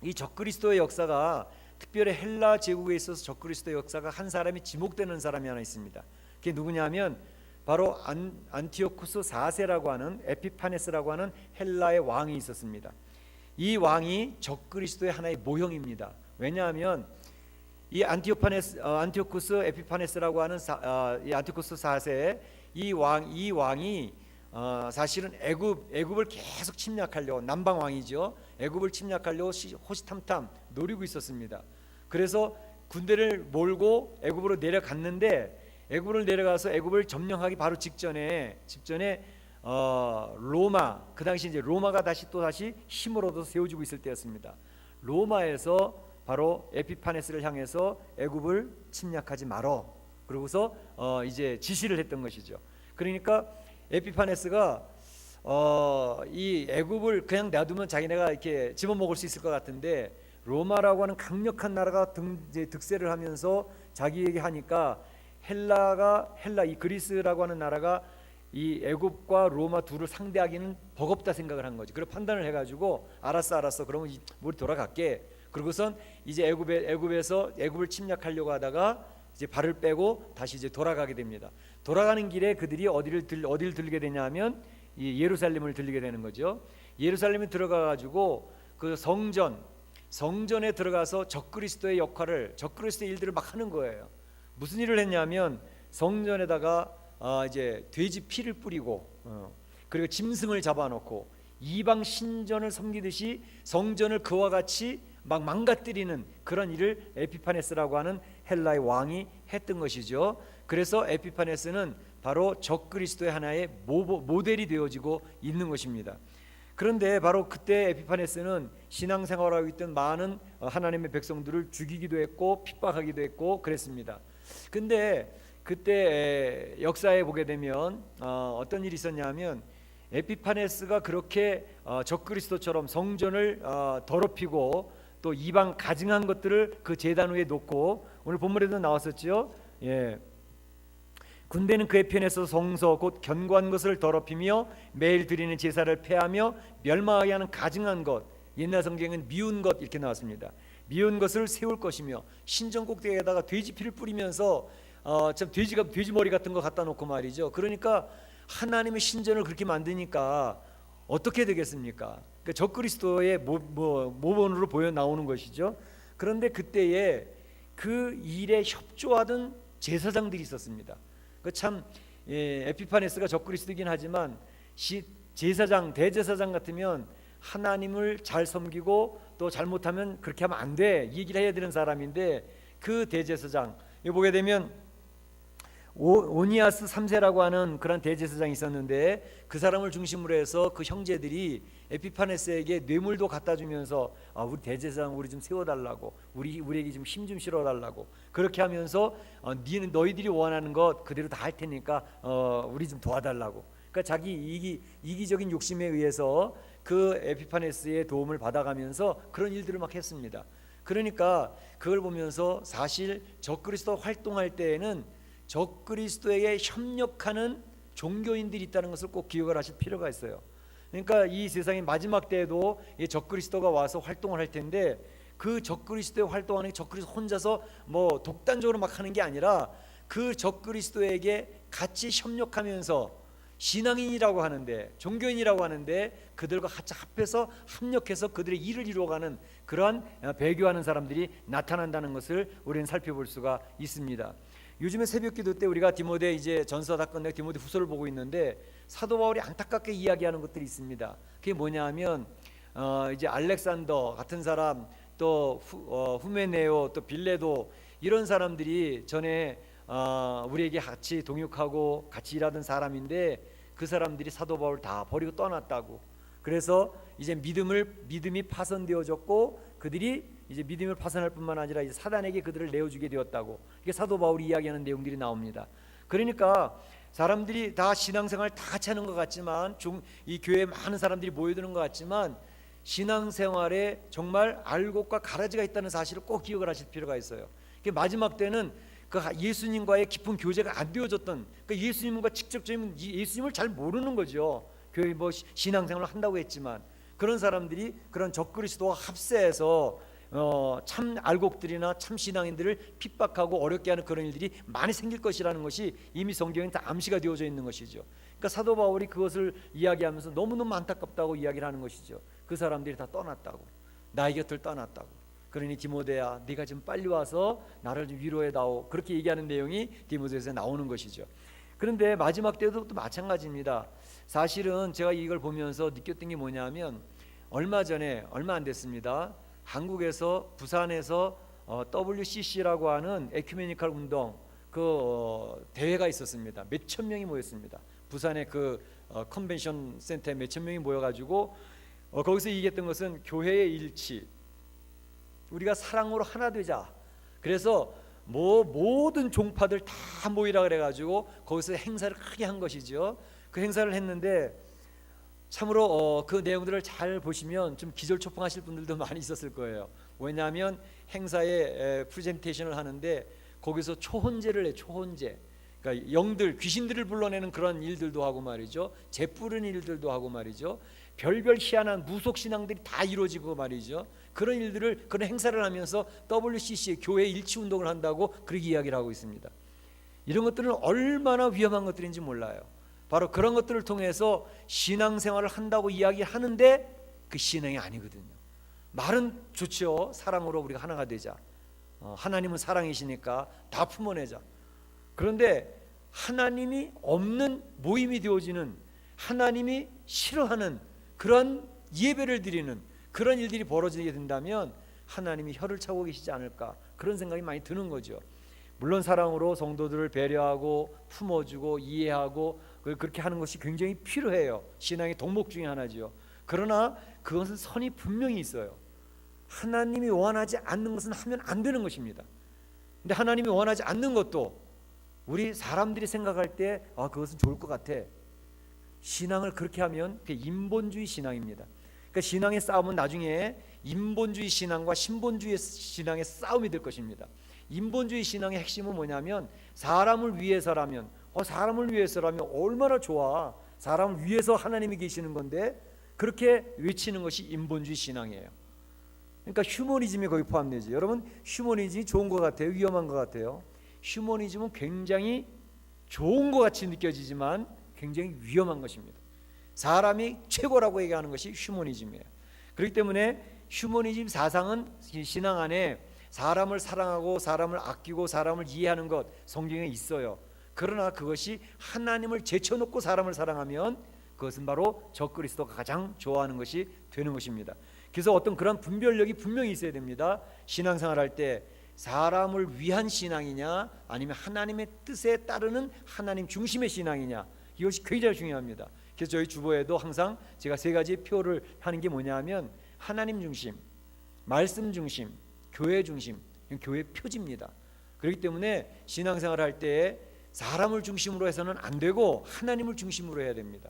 이 적 그리스도의 역사가 특별히 헬라 제국에 있어서 적 그리스도의 역사가 한 사람이 지목되는 사람이 하나 있습니다. 그게 누구냐면 바로 안티오쿠스 4세라고 하는 에피파네스라고 하는 헬라의 왕이 있었습니다. 이 왕이 적 그리스도의 하나의 모형입니다. 왜냐하면 이 안티오쿠스 에피파네스라고 하는 이 안티오쿠스 4세 이 왕이 사실은 애굽을 계속 침략하려고, 남방 왕이죠. 애굽을 침략하려고 호시탐탐 노리고 있었습니다. 그래서 군대를 몰고 애굽으로 내려갔는데, 애굽으로 내려가서 애굽을 점령하기 바로 직전에 로마, 그 당시 이제 로마가 다시 힘을 얻어 세워지고 있을 때였습니다. 로마에서 바로 에피파네스를 향해서 애굽을 침략하지 말어, 그러고서 이제 지시를 했던 것이죠. 그러니까 에피파네스가 이 애굽을 그냥 놔두면 자기네가 이렇게 집어먹을 수 있을 것 같은데, 로마라고 하는 강력한 나라가 이제 득세를 하면서 자기에게 하니까 헬라 이 그리스라고 하는 나라가 이 애굽과 로마 둘을 상대하기는 버겁다 생각을 한 거지. 그래 판단을 해가지고 알았어 그러면 우리 돌아갈게. 그러고선 이제 애굽에서 애굽을 침략하려고 하다가 이제 발을 빼고 다시 이제 돌아가게 됩니다. 돌아가는 길에 그들이 어디를 들게 되냐면 이 예루살렘을 들리게 되는 거죠. 예루살렘에 들어가가지고 그 성전에 들어가서 적그리스도의 일들을 막 하는 거예요. 무슨 일을 했냐면 성전에다가 이제 돼지 피를 뿌리고 그리고 짐승을 잡아놓고 이방 신전을 섬기듯이 성전을 그와 같이 막 망가뜨리는 그런 일을 에피파네스라고 하는 헬라의 왕이 했던 것이죠. 그래서 에피파네스는 바로 적그리스도의 하나의 모델이 되어지고 있는 것입니다. 그런데 바로 그때 에피파네스는 신앙생활하고 있던 많은 하나님의 백성들을 죽이기도 했고 핍박하기도 했고 그랬습니다. 근데 그때 역사에 보게 되면 어떤 일이 있었냐면, 에피파네스가 그렇게 적그리스도처럼 성전을 더럽히고 또 이방 가증한 것들을 그 제단 위에 놓고, 오늘 본문에도 나왔었죠. 예. 군대는 그의 편에 서 성서 곧 견고한 것을 더럽히며 매일 드리는 제사를 폐하며 멸망하게 하는 가증한 것, 옛날 성경은 미운 것 이렇게 나왔습니다. 미운 것을 세울 것이며, 신전 꼭대기에다가 돼지 피를 뿌리면서 참 돼지 머리 같은 거 갖다 놓고 말이죠. 그러니까 하나님의 신전을 그렇게 만드니까 어떻게 되겠습니까? 그러니까 적그리스도의 모본으로 보여 나오는 것이죠. 그런데 그때에 그 일에 협조하던 제사장들이 있었습니다. 참 에피파네스가 적그리스도이긴 하지만 대제사장 같으면 하나님을 잘 섬기고 또 잘못하면 그렇게 하면 안 돼, 이 얘기를 해야 되는 사람인데, 그 대제사장 여기 보게 되면 오니아스 3세라고 하는 그런 대제사장이 있었는데, 그 사람을 중심으로 해서 그 형제들이 에피파네스에게 뇌물도 갖다 주면서 우리 대제사장 우리 좀 세워달라고, 우리에게 좀 힘 좀 실어달라고, 그렇게 하면서 너희들이 원하는 것 그대로 다 할 테니까 우리 좀 도와달라고. 그러니까 자기 이기적인 욕심에 의해서 그 에피파네스의 도움을 받아가면서 그런 일들을 막 했습니다. 그러니까 그걸 보면서 사실 적그리스도 활동할 때에는 적그리스도에게 협력하는 종교인들이 있다는 것을 꼭 기억을 하실 필요가 있어요. 그러니까 이 세상의 마지막 때에도 적그리스도가 와서 활동을 할 텐데, 그 적그리스도의 활동하는 게 적그리스도 혼자서 뭐 독단적으로 막 하는 게 아니라 그 적그리스도에게 같이 협력하면서 신앙인이라고 하는데, 종교인이라고 하는데 그들과 같이 합력해서 그들의 일을 이루어가는 그러한 배교하는 사람들이 나타난다는 것을 우리는 살펴볼 수가 있습니다. 요즘에 새벽기도 때 우리가 디모데 이제 전서 다 끝내고 디모데 후서를 보고 있는데, 사도 바울이 안타깝게 이야기하는 것들이 있습니다. 그게 뭐냐면 이제 알렉산더 같은 사람, 또 후메네오, 또 빌레도, 이런 사람들이 전에 우리에게 같이 동역하고 같이 일하던 사람인데, 그 사람들이 사도 바울을 다 버리고 떠났다고. 그래서 이제 믿음이 파손되어졌고, 그들이 이제 믿음을 파손할 뿐만 아니라 이제 사단에게 그들을 내어주게 되었다고. 이게 사도 바울이 이야기하는 내용들이 나옵니다. 그러니까 사람들이 다 신앙생활 다 같이 하는 것 같지만, 이 교회에 많은 사람들이 모여드는 것 같지만, 신앙생활에 정말 알곡과 가라지가 있다는 사실을 꼭 기억을 하실 필요가 있어요. 마지막 때는 그 예수님과의 깊은 교제가 안 되어졌던, 그 예수님과 직접적인 예수님을 잘 모르는 거죠. 교회 뭐 신앙생활을 한다고 했지만, 그런 사람들이 그런 적그리스도와 합세해서 참 알곡들이나 참 신앙인들을 핍박하고 어렵게 하는 그런 일들이 많이 생길 것이라는 것이 이미 성경에 다 암시가 되어져 있는 것이죠. 그러니까 사도 바울이 그것을 이야기하면서 너무너무 안타깝다고 이야기를 하는 것이죠. 그 사람들이 다 떠났다고, 나의 곁을 떠났다고. 그러니 디모데야, 네가 좀 빨리 와서 나를 좀 위로해다오, 그렇게 얘기하는 내용이 디모데에서 나오는 것이죠. 그런데 마지막 때도 또 마찬가지입니다. 사실은 제가 이걸 보면서 느꼈던 게 뭐냐면, 얼마 안 됐습니다. 한국에서 부산에서 WCC라고 하는 에큐메니컬 운동 대회가 있었습니다. 몇천 명이 모였습니다. 부산의 컨벤션 센터에 몇천 명이 모여가지고 거기서 얘기했던 것은 교회의 일치, 우리가 사랑으로 하나 되자. 그래서 모든 종파들 다 모이라 그래가지고 거기서 행사를 크게 한 것이죠. 그 행사를 했는데 참으로 그 내용들을 잘 보시면 좀 기절초풍하실 분들도 많이 있었을 거예요. 왜냐하면 행사에 프레젠테이션을 하는데 거기서 초혼제를 해. 초혼제, 그러니까 영들, 귀신들을 불러내는 그런 일들도 하고 말이죠. 재 뿌리는 일들도 하고 말이죠. 별별 희한한 무속 신앙들이 다 이루어지고 말이죠. 그런 일들을, 그런 행사를 하면서 WCC의 교회 일치 운동을 한다고 그렇게 이야기를 하고 있습니다. 이런 것들은 얼마나 위험한 것들인지 몰라요. 바로 그런 것들을 통해서 신앙생활을 한다고 이야기하는데 그 신앙이 아니거든요. 말은 좋죠. 사랑으로 우리가 하나가 되자. 하나님은 사랑이시니까 다 품어내자. 그런데 하나님이 없는 모임이 되어지는, 하나님이 싫어하는 그런 예배를 드리는 그런 일들이 벌어지게 된다면 하나님이 혀를 차고 계시지 않을까, 그런 생각이 많이 드는 거죠. 물론 사랑으로 성도들을 배려하고 품어주고 이해하고 그렇게 하는 것이 굉장히 필요해요. 신앙의 덕목 중에 하나죠. 그러나 그것은 선이 분명히 있어요. 하나님이 원하지 않는 것은 하면 안 되는 것입니다. 근데 하나님이 원하지 않는 것도 우리 사람들이 생각할 때 그것은 좋을 것 같아. 신앙을 그렇게 하면 그게 인본주의 신앙입니다. 그러니까 신앙의 싸움은 나중에 인본주의 신앙과 신본주의 신앙의 싸움이 될 것입니다. 인본주의 신앙의 핵심은 뭐냐면 사람을 위해서라면 얼마나 좋아. 사람을 위해서 하나님이 계시는 건데 그렇게 외치는 것이 인본주의 신앙이에요. 그러니까 휴머니즘이 거기 포함되죠. 여러분, 휴머니즘이 좋은 것 같아요? 위험한 것 같아요? 휴머니즘은 굉장히 좋은 것 같이 느껴지지만 굉장히 위험한 것입니다. 사람이 최고라고 얘기하는 것이 휴머니즘이에요. 그렇기 때문에 휴머니즘 사상은 신앙 안에 사람을 사랑하고 사람을 아끼고 사람을 이해하는 것 성경에 있어요. 그러나 그것이 하나님을 제쳐놓고 사람을 사랑하면 그것은 바로 적그리스도가 가장 좋아하는 것이 되는 것입니다. 그래서 어떤 그런 분별력이 분명히 있어야 됩니다. 신앙생활할 때 사람을 위한 신앙이냐 아니면 하나님의 뜻에 따르는 하나님 중심의 신앙이냐, 이것이 굉장히 중요합니다. 그래서 저희 주보에도 항상 제가 세 가지 표를 하는 게 뭐냐면 하나님 중심, 말씀 중심, 교회 중심, 교회 표지입니다. 그렇기 때문에 신앙생활을 할 때 사람을 중심으로 해서는 안 되고 하나님을 중심으로 해야 됩니다.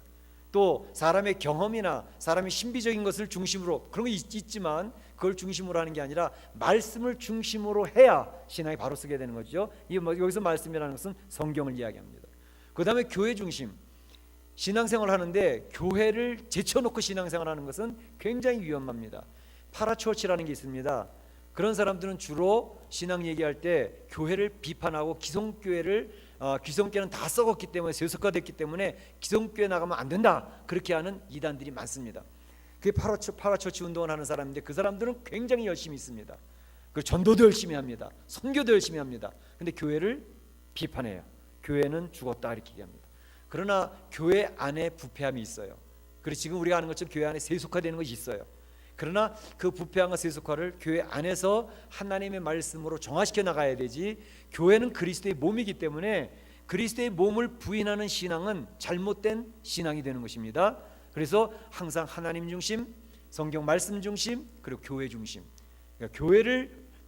또 사람의 경험이나 사람의 신비적인 것을 중심으로, 그런 거 있지만 그걸 중심으로 하는 게 아니라 말씀을 중심으로 해야 신앙이 바로 서게 되는 거죠. 여기서 말씀이라는 것은 성경을 이야기합니다. 그 다음에 교회 중심, 신앙생활을 하는데 교회를 제쳐놓고 신앙생활하는 것은 굉장히 위험합니다. 파라처치라는 게 있습니다. 그런 사람들은 주로 신앙 얘기할 때 교회를 비판하고 기성교회는 다 썩었기 때문에 세속화됐기 때문에 기성교회 나가면 안 된다, 그렇게 하는 이단들이 많습니다. 그게 파라처치 운동을 하는 사람인데 그 사람들은 굉장히 열심히 있습니다. 그 전도도 열심히 합니다. 선교도 열심히 합니다. 근데 교회를 비판해요. 교회는 죽었다 이렇게 얘기합니다. 그러나 교회 안에 부패함이 있어요. 그리고 지금 우리가 아는 것처럼 교회 안에 세속화되는 것이 있어요. 그러나 그 부패함과 세속화를 교회 안에서 하나님의 말씀으로 정화시켜 나가야 되지, 교회는 그리스도의 몸이기 때문에 그리스도의 몸을 부인하는 신앙은 잘못된 신앙이 되는 것입니다. 그래서 항상 하나님 중심, 성경 말씀 중심, 그리고 교회 중심. 그러니까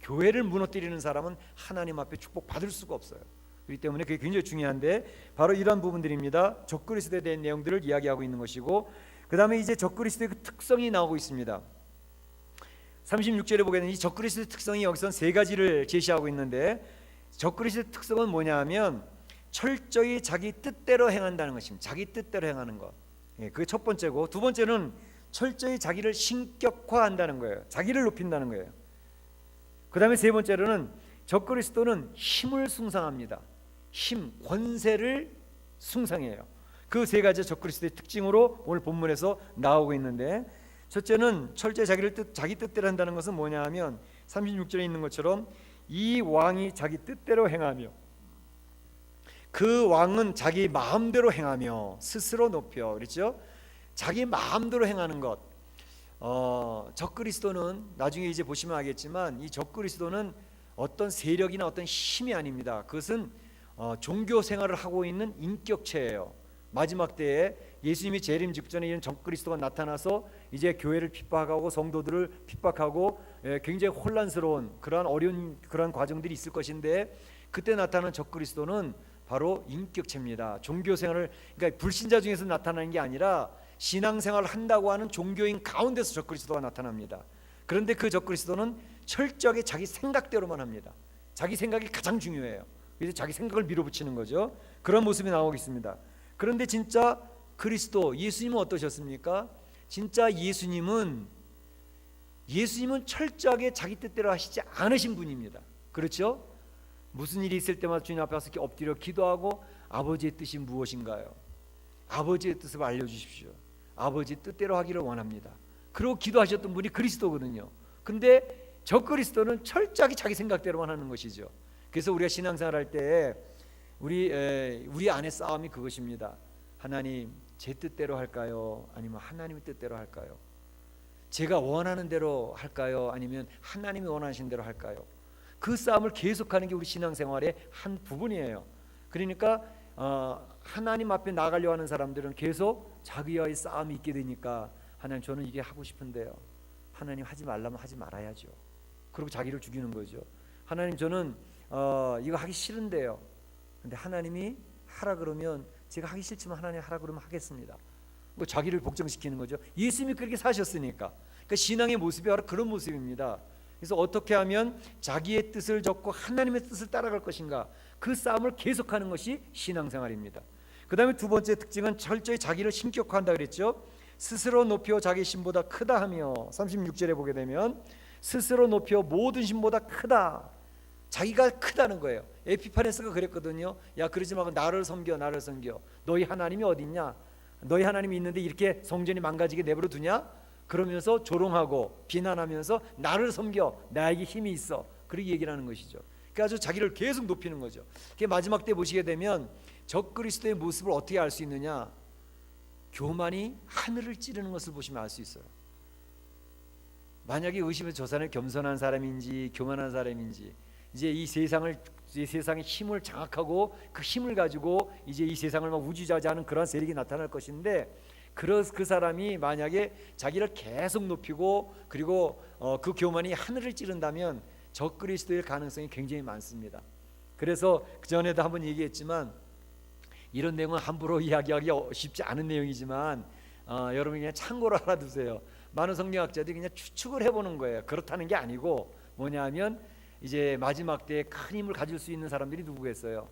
교회를 무너뜨리는 사람은 하나님 앞에 축복 받을 수가 없어요. 그렇기 때문에 그게 굉장히 중요한데 바로 이러한 부분들입니다. 적그리스도에 대한 내용들을 이야기하고 있는 것이고, 그 다음에 이제 적그리스도의 그 특성이 나오고 있습니다. 36절에 보게 되면 이 적그리스도의 특성이 여기서 세 가지를 제시하고 있는데, 적그리스도의 특성은 뭐냐 하면 철저히 자기 뜻대로 행한다는 것입니다. 자기 뜻대로 행하는 것, 그게 첫 번째고, 두 번째는 철저히 자기를 신격화한다는 거예요. 자기를 높인다는 거예요. 그 다음에 세 번째로는 적그리스도는 힘을 숭상합니다. 힘, 권세를 숭상해요. 그 세 가지 적그리스도의 특징으로 오늘 본문에서 나오고 있는데, 첫째는 철저히 자기 뜻대로 한다는 것은 뭐냐 하면 36절에 있는 것처럼 이 왕이 자기 뜻대로 행하며, 그 왕은 자기 마음대로 행하며 스스로 높여, 그렇죠? 자기 마음대로 행하는 것. 적그리스도는 나중에 이제 보시면 알겠지만 이 적그리스도는 어떤 세력이나 어떤 힘이 아닙니다. 그것은 종교 생활을 하고 있는 인격체예요. 마지막 때에 예수님이 재림 직전에 이런 적그리스도가 나타나서 이제 교회를 핍박하고 성도들을 핍박하고 굉장히 혼란스러운 그러한 어려운 그러한 과정들이 있을 것인데, 그때 나타나는 적그리스도는 바로 인격체입니다. 종교 생활을, 그러니까 불신자 중에서 나타나는 게 아니라 신앙생활을 한다고 하는 종교인 가운데서 적그리스도가 나타납니다. 그런데 그 적그리스도는 철저하게 자기 생각대로만 합니다. 자기 생각이 가장 중요해요. 그래서 자기 생각을 밀어붙이는 거죠. 그런 모습이 나오고 있습니다. 그런데 진짜 그리스도 예수님은 어떠셨습니까? 진짜 예수님은 철저하게 자기 뜻대로 하시지 않으신 분입니다. 그렇죠? 무슨 일이 있을 때마다 주님 앞에 와서 이렇게 엎드려 기도하고 아버지의 뜻이 무엇인가요? 아버지의 뜻을 알려주십시오. 아버지 뜻대로 하기를 원합니다. 그러고 기도하셨던 분이 그리스도거든요. 근데 저 그리스도는 철저하게 자기 생각대로만 하는 것이죠. 그래서 우리가 신앙생활 할 때 우리 안의 싸움이 그것입니다. 하나님, 제 뜻대로 할까요? 아니면 하나님의 뜻대로 할까요? 제가 원하는 대로 할까요? 아니면 하나님이 원하신 대로 할까요? 그 싸움을 계속하는 게 우리 신앙생활의 한 부분이에요. 그러니까 하나님 앞에 나가려고 하는 사람들은 계속 자기와의 싸움이 있게 되니까, 하나님, 저는 이게 하고 싶은데요. 하나님, 하지 말라면 하지 말아야죠. 그리고 자기를 죽이는 거죠. 하나님, 저는 이거 하기 싫은데요. 근데 하나님이 하라 그러면, 제가 하기 싫지만 하나님 하라 그러면 하겠습니다. 뭐 자기를 복종시키는 거죠. 예수님이 그렇게 사셨으니까. 그러니까 신앙의 모습이 바로 그런 모습입니다. 그래서 어떻게 하면 자기의 뜻을 접고 하나님의 뜻을 따라갈 것인가, 그 싸움을 계속하는 것이 신앙생활입니다. 그 다음에 두 번째 특징은 철저히 자기를 신격화한다 그랬죠. 스스로 높여 자기 신보다 크다 하며, 36절에 보게 되면 스스로 높여 모든 신보다 크다, 자기가 크다는 거예요. 에피파네스가 그랬거든요. 야, 그러지 말고 나를 섬겨, 나를 섬겨. 너희 하나님이 어디 있냐? 너희 하나님이 있는데 이렇게 성전이 망가지게 내버려 두냐? 그러면서 조롱하고 비난하면서 나를 섬겨, 나에게 힘이 있어, 그렇게 얘기를 하는 것이죠. 그래서 자기를 계속 높이는 거죠. 마지막 때 보시게 되면 적그리스도의 모습을 어떻게 알 수 있느냐? 교만이 하늘을 찌르는 것을 보시면 알 수 있어요. 만약에 의심해서 저 사람이 겸손한 사람인지 교만한 사람인지, 이제 이 세상의 힘을 장악하고 그 힘을 가지고 이제 이 세상을 막 우주자자하는 그런 세력이 나타날 것인데, 그 사람이 만약에 자기를 계속 높이고 그리고 그 교만이 하늘을 찌른다면 적그리스도일 가능성이 굉장히 많습니다. 그래서 그 전에도 한번 얘기했지만, 이런 내용은 함부로 이야기하기 쉽지 않은 내용이지만 여러분이 그냥 참고로 알아두세요. 많은 성경학자들이 그냥 추측을 해보는 거예요. 그렇다는 게 아니고 뭐냐면, 이제 마지막 때에 큰 힘을 가질 수 있는 사람들이 누구겠어요?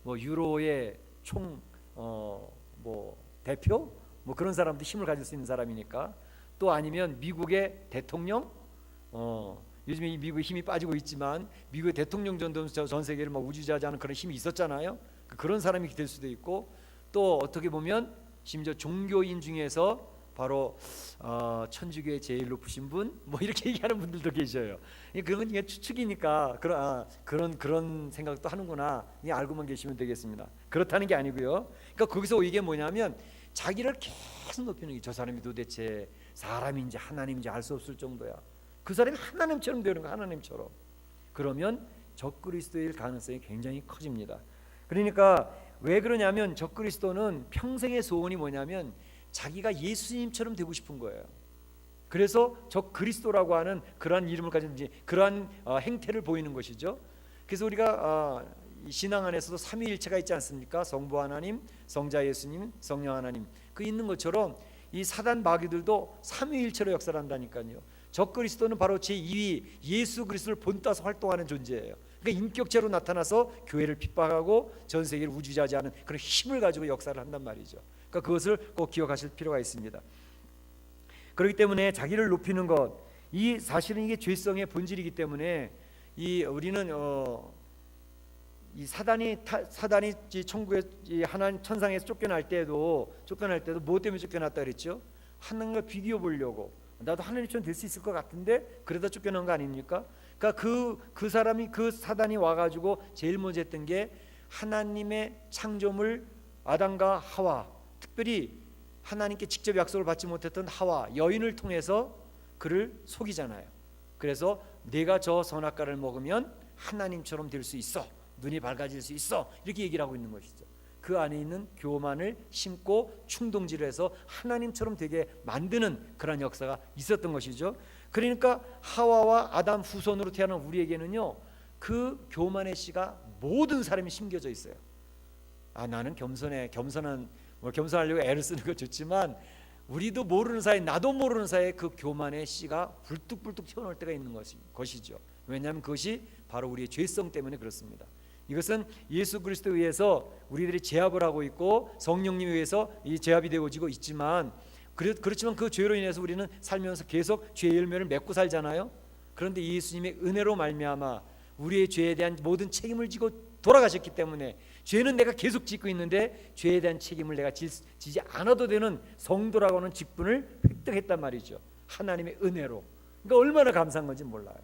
뭐 유로의 대표? 뭐 그런 사람도 힘을 가질 수 있는 사람이니까. 또 아니면 미국의 대통령, 요즘에 이 미국의 힘이 빠지고 있지만 미국의 대통령 정도는 전 세계를 막 우주자자하는 그런 힘이 있었잖아요. 그런 사람이 될 수도 있고, 또 어떻게 보면 심지어 종교인 중에서 바로 천주교의 제일 높으신 분, 뭐 이렇게 얘기하는 분들도 계셔요. 그건 그냥 추측이니까 그런 생각도 하는구나, 그냥 알고만 계시면 되겠습니다. 그렇다는 게 아니고요. 그러니까 거기서 이게 뭐냐면, 자기를 계속 높이는 게, 저 사람이 도대체 사람인지 하나님인지 알 수 없을 정도야. 그 사람이 하나님처럼 되는 거, 하나님처럼. 그러면 적그리스도일 가능성이 굉장히 커집니다. 그러니까 왜 그러냐면, 적그리스도는 평생의 소원이 뭐냐면 자기가 예수님처럼 되고 싶은 거예요. 그래서 적그리스도라고 하는 그러한 이름을 가진 그러한 행태를 보이는 것이죠. 그래서 우리가 신앙 안에서도 삼위일체가 있지 않습니까? 성부 하나님, 성자 예수님, 성령 하나님, 그 있는 것처럼 이 사단 마귀들도 삼위일체로 역사를 한다니까요. 적그리스도는 바로 제2위 예수 그리스도를 본따서 활동하는 존재예요. 그러니까 인격체로 나타나서 교회를 핍박하고 전 세계를 우주자자하는 그런 힘을 가지고 역사를 한단 말이죠. 그러니까 그것을 꼭 기억하실 필요가 있습니다. 그렇기 때문에 자기를 높이는 것, 이 사실은 이게 죄성의 본질이기 때문에 우리는 이 사단이 천국의 하나님 천상에서 쫓겨날 때도 뭐 때문에 쫓겨났다 그랬죠? 하나님과 비교해 보려고. 나도 하나님처럼 될 수 있을 것 같은데 그러다 쫓겨난 거 아닙니까? 그러니까 그 사단이 와가지고 제일 먼저 했던 게, 하나님의 창조물 아담과 하와, 특별히 하나님께 직접 약속을 받지 못했던 하와, 여인을 통해서 그를 속이잖아요. 그래서 내가 저 선악과를 먹으면 하나님처럼 될 수 있어, 눈이 밝아질 수 있어, 이렇게 얘기를 하고 있는 것이죠. 그 안에 있는 교만을 심고 충동질을 해서 하나님처럼 되게 만드는 그런 역사가 있었던 것이죠. 그러니까 하와와 아담 후손으로 태어난 우리에게는요, 그 교만의 씨가 모든 사람이 심겨져 있어요. 나는 겸손한 겸손하려고 애를 쓰는 거 좋지만, 우리도 모르는 사이, 나도 모르는 사이에 그 교만의 씨가 불뚝불뚝 튀어나올 때가 있는 것이죠. 왜냐하면 그것이 바로 우리의 죄성 때문에 그렇습니다. 이것은 예수 그리스도에 의해서 우리들이 제압을 하고 있고 성령님에 의해서 이 제압이 되어지고 있지만, 그렇지만 그 죄로 인해서 우리는 살면서 계속 죄의 열매를 맺고 살잖아요. 그런데 예수님의 은혜로 말미암아 우리의 죄에 대한 모든 책임을 지고 돌아가셨기 때문에, 죄는 내가 계속 짓고 있는데 죄에 대한 책임을 내가 지지 않아도 되는 성도라고 하는 직분을 획득했단 말이죠. 하나님의 은혜로. 그러니까 얼마나 감사한 건지 몰라요.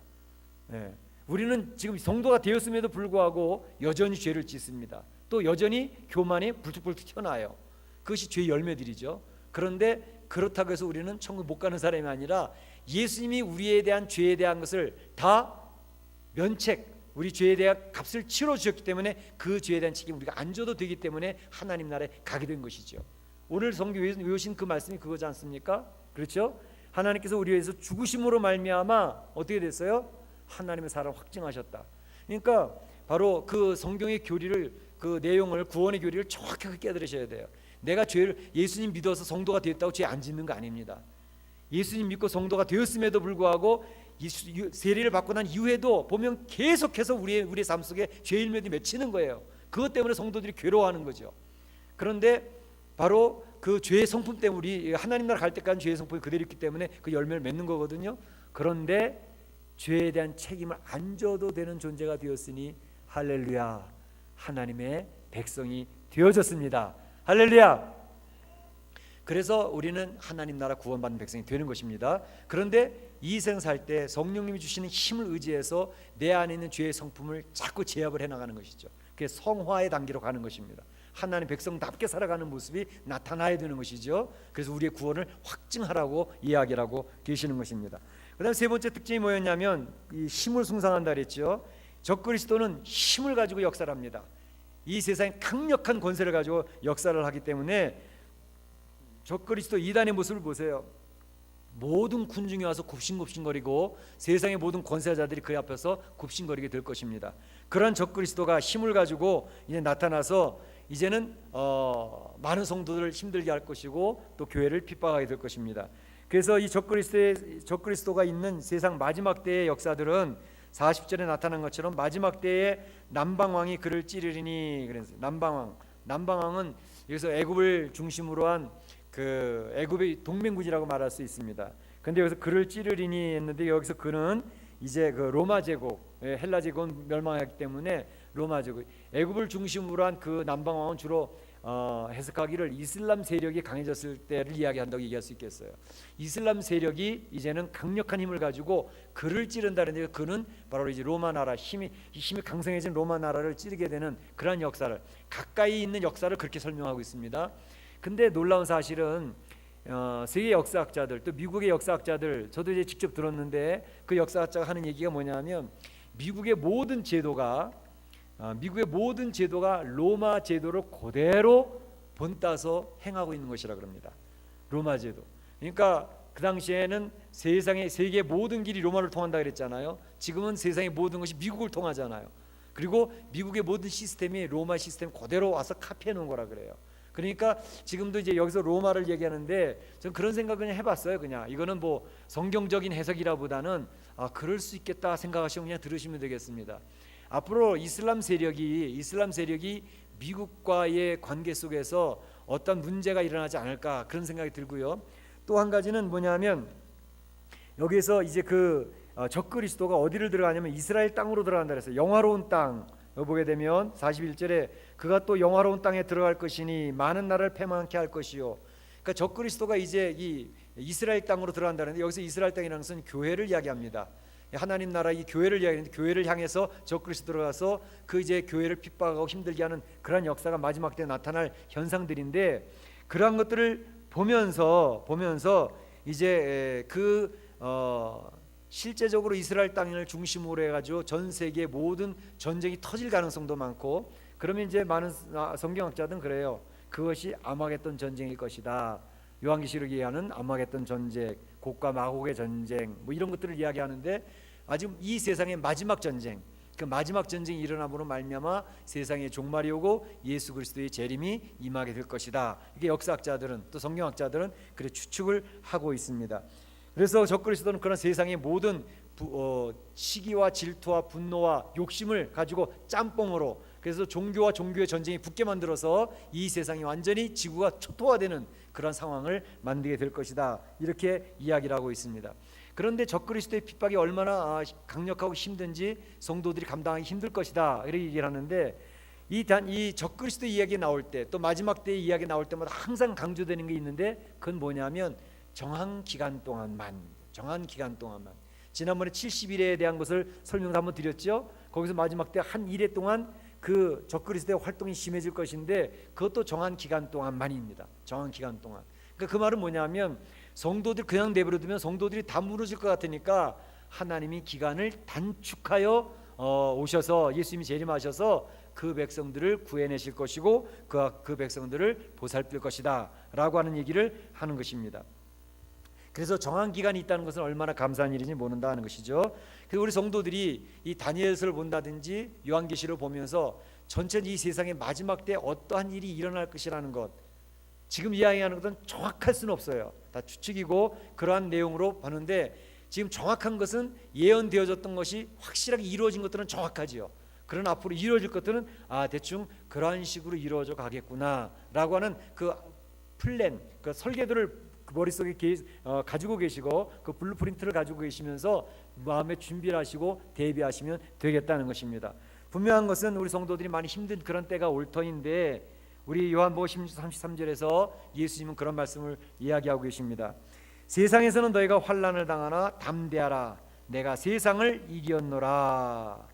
네. 우리는 지금 성도가 되었음에도 불구하고 여전히 죄를 짓습니다. 또 여전히 교만이 불뚝불뚝 튀어나와요. 그것이 죄의 열매들이죠. 그런데 그렇다고 해서 우리는 천국 못 가는 사람이 아니라, 예수님이 우리에 대한 죄에 대한 것을 다 면책, 우리 죄에 대한 값을 치러 주셨기 때문에 그 죄에 대한 책임 우리가 안 져도 되기 때문에 하나님 나라에 가게 된 것이죠. 오늘 성경 외우신 그 말씀이 그거지 않습니까? 그렇죠? 하나님께서 우리 위해서 죽으심으로 말미암아 어떻게 됐어요? 하나님의 사랑을 확증하셨다. 그러니까 바로 그 성경의 교리를, 그 내용을, 구원의 교리를 정확하게 깨달으셔야 돼요. 내가 죄를, 예수님 믿어서 성도가 되었다고 죄 안 짓는 거 아닙니다. 예수님 믿고 성도가 되었음에도 불구하고 세례를 받고 난 이후에도 보면 계속해서 우리의 삶 속에 죄의 열매들이 맺히는 거예요. 그것 때문에 성도들이 괴로워하는 거죠. 그런데 바로 그 죄의 성품 때문에, 우리 하나님 나라 갈 때까지 죄의 성품이 그대로 있기 때문에 그 열매를 맺는 거거든요. 그런데 죄에 대한 책임을 안 져도 되는 존재가 되었으니 할렐루야, 하나님의 백성이 되어졌습니다. 할렐루야. 그래서 우리는 하나님 나라 구원받는 백성이 되는 것입니다. 그런데 이 생 살 때 성령님이 주시는 힘을 의지해서 내 안에 있는 죄의 성품을 자꾸 제압을 해나가는 것이죠. 그게 성화의 단계로 가는 것입니다. 하나님 백성답게 살아가는 모습이 나타나야 되는 것이죠. 그래서 우리의 구원을 확증하라고 이야기를 하고 계시는 것입니다. 그 다음 세 번째 특징이 뭐였냐면, 이 힘을 숭상한다 그랬죠. 적그리스도는 힘을 가지고 역사를 합니다. 이 세상에 강력한 권세를 가지고 역사를 하기 때문에, 적그리스도 이단의 모습을 보세요. 모든 군중이 와서 굽신굽신거리고 세상의 모든 권세자들이 그 앞에서 굽신거리게 될 것입니다. 그런 적그리스도가 힘을 가지고 이제 나타나서 이제는 많은 성도들을 힘들게 할 것이고 또 교회를 핍박하게 될 것입니다. 그래서 이 적그리스도가 있는 세상 마지막 때의 역사들은 40절에 나타난 것처럼 마지막 때에 남방왕이 그를 찌르리니, 그래서 남방왕은 여기서 애굽을 중심으로 한 그 애굽의 동맹군이라고 말할 수 있습니다. 근데 여기서 그를 찌르리니 했는데, 여기서 그는 이제 그 로마 제국, 헬라 제국은 멸망했기 때문에 로마 제국, 애굽을 중심으로 한 그 남방 왕은 주로 해석하기를 이슬람 세력이 강해졌을 때를 이야기한다고 얘기할 수 있겠어요. 이슬람 세력이 이제는 강력한 힘을 가지고 그를 찌른다는데, 그는 바로 이제 로마 나라, 힘이 강성해진 로마 나라를 찌르게 되는 그런 역사를, 가까이 있는 역사를 그렇게 설명하고 있습니다. 근데 놀라운 사실은 세계 역사학자들, 또 미국의 역사학자들, 저도 이제 직접 들었는데, 그 역사학자가 하는 얘기가 뭐냐면, 미국의 모든 제도가 로마 제도를 그대로 본따서 행하고 있는 것이라 그럽니다. 로마 제도. 그러니까 그 당시에는 세계의 모든 길이 로마를 통한다 그랬잖아요. 지금은 세상의 모든 것이 미국을 통하잖아요. 그리고 미국의 모든 시스템이 로마 시스템 그대로 와서 카피해 놓은 거라 그래요. 그러니까 지금도 이제 여기서 로마를 얘기하는데, 전 그런 생각을 그냥 해봤어요. 그냥 이거는 뭐 성경적인 해석이라보다는 그럴 수 있겠다 생각하시면 그냥 들으시면 되겠습니다. 앞으로 이슬람 세력이 미국과의 관계 속에서 어떤 문제가 일어나지 않을까, 그런 생각이 들고요. 또 한 가지는 뭐냐면, 여기서 이제 그 적그리스도가 어디를 들어가냐면 이스라엘 땅으로 들어간다 그랬어요. 영화로운 땅. 보게 되면 41절에 그가 또 영화로운 땅에 들어갈 것이니 많은 나라를 패망케 할 것이요. 그러니까 적그리스도가 이제 이 이스라엘 땅으로 들어간다는데, 여기서 이스라엘 땅이라는 것은 교회를 이야기합니다. 하나님 나라 이 교회를 이야기하는데, 교회를 향해서 적그리스도 들어가서 그 이제 교회를 핍박하고 힘들게 하는 그런 역사가 마지막 때 나타날 현상들인데, 그러한 것들을 보면서 이제 실제적으로 이스라엘 땅을 중심으로 해가지고 전 세계 모든 전쟁이 터질 가능성도 많고, 그러면 이제 많은 성경학자들은 그래요. 그것이 아마겟돈 전쟁일 것이다. 요한계시록이 얘기하는 아마겟돈 전쟁, 곡과 마곡의 전쟁, 뭐 이런 것들을 이야기하는데, 아직 이 세상의 마지막 전쟁, 그 마지막 전쟁이 일어남으로 말미암아 세상의 종말이 오고 예수 그리스도의 재림이 임하게 될 것이다. 이게 역사학자들은, 또 성경학자들은 그렇게 추측을 하고 있습니다. 그래서 적그리스도는 그런 세상의 모든 시기와 질투와 분노와 욕심을 가지고 짬뽕으로, 그래서 종교와 종교의 전쟁이 붙게 만들어서 이 세상이 완전히 지구가 초토화되는 그런 상황을 만들게 될 것이다. 이렇게 이야기를 하고 있습니다. 그런데 적그리스도의 핍박이 얼마나 강력하고 힘든지 성도들이 감당하기 힘들 것이다, 이렇게 얘기를 하는데, 이 적그리스도 이야기 나올 때, 또 마지막 때의 이야기 나올 때마다 항상 강조되는 게 있는데, 그건 뭐냐면 정한 기간 동안만. 지난번에 70일에 대한 것을 설명을 한번 드렸죠. 거기서 마지막 때 한 일해 동안 그 적그리스도의 활동이 심해질 것인데, 그것도 정한 기간 동안만입니다. 정한 기간 동안. 그러니까 그 말은 뭐냐면, 성도들 그냥 내버려두면 성도들이 다 무너질 것 같으니까 하나님이 기간을 단축하여 오셔서, 예수님이 재림하셔서 그 백성들을 구해내실 것이고 그 백성들을 보살필 것이다 라고 하는 얘기를 하는 것입니다. 그래서 정한 기간이 있다는 것은 얼마나 감사한 일인지 모른다 하는 것이죠. 그래서 우리 성도들이 이 다니엘서를 본다든지 요한계시를 보면서 전체 이 세상의 마지막 때 어떠한 일이 일어날 것이라는 것, 지금 이야기하는 것은 정확할 수는 없어요. 다 추측이고 그러한 내용으로 보는데, 지금 정확한 것은 예언되어졌던 것이 확실하게 이루어진 것들은 정확하지요. 그러나 앞으로 이루어질 것들은 대충 그러한 식으로 이루어져 가겠구나 라고 하는 그 플랜, 그 설계도를 그 머릿속에 가지고 계시고, 그 블루프린트를 가지고 계시면서 마음에 준비를 하시고 대비하시면 되겠다는 것입니다. 분명한 것은 우리 성도들이 많이 힘든 그런 때가 올 터인데, 우리 요한복음 33절에서 예수님은 그런 말씀을 이야기하고 계십니다. 세상에서는 너희가 환난을 당하나 담대하라. 내가 세상을 이겼노라.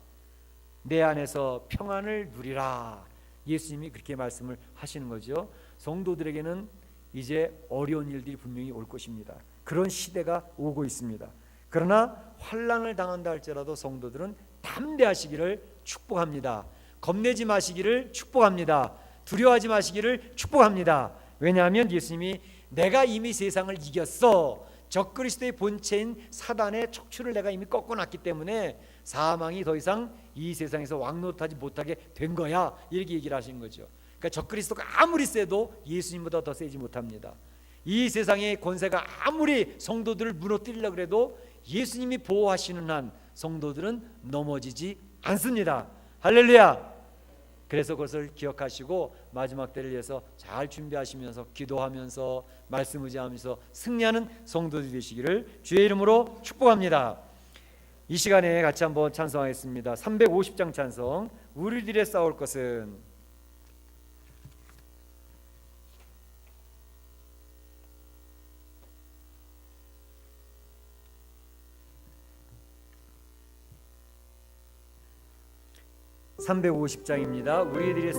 내 안에서 평안을 누리라. 예수님이 그렇게 말씀을 하시는 거죠. 성도들에게는 이제 어려운 일들이 분명히 올 것입니다. 그런 시대가 오고 있습니다. 그러나 환난을 당한다 할지라도 성도들은 담대하시기를 축복합니다. 겁내지 마시기를 축복합니다. 두려워하지 마시기를 축복합니다. 왜냐하면 예수님이 내가 이미 세상을 이겼어. 적그리스도의 본체인 사단의 척추를 내가 이미 꺾어놨기 때문에 사망이 더 이상 이 세상에서 왕노릇하지 못하게 된 거야. 이렇게 얘기를 하신 거죠. 그러니까 적그리스도가 아무리 세도 예수님보다 더 세지 못합니다. 이 세상의 권세가 아무리 성도들을 무너뜨리려고 해도 예수님이 보호하시는 한 성도들은 넘어지지 않습니다. 할렐루야. 그래서 그것을 기억하시고 마지막 때를 위해서 잘 준비하시면서 기도하면서 말씀 의지하면서 승리하는 성도들이 되시기를 주의 이름으로 축복합니다. 이 시간에 같이 한번 찬송하겠습니다. 350장 찬송. 우리들의 싸울 것은. (350장입니다) 우리들의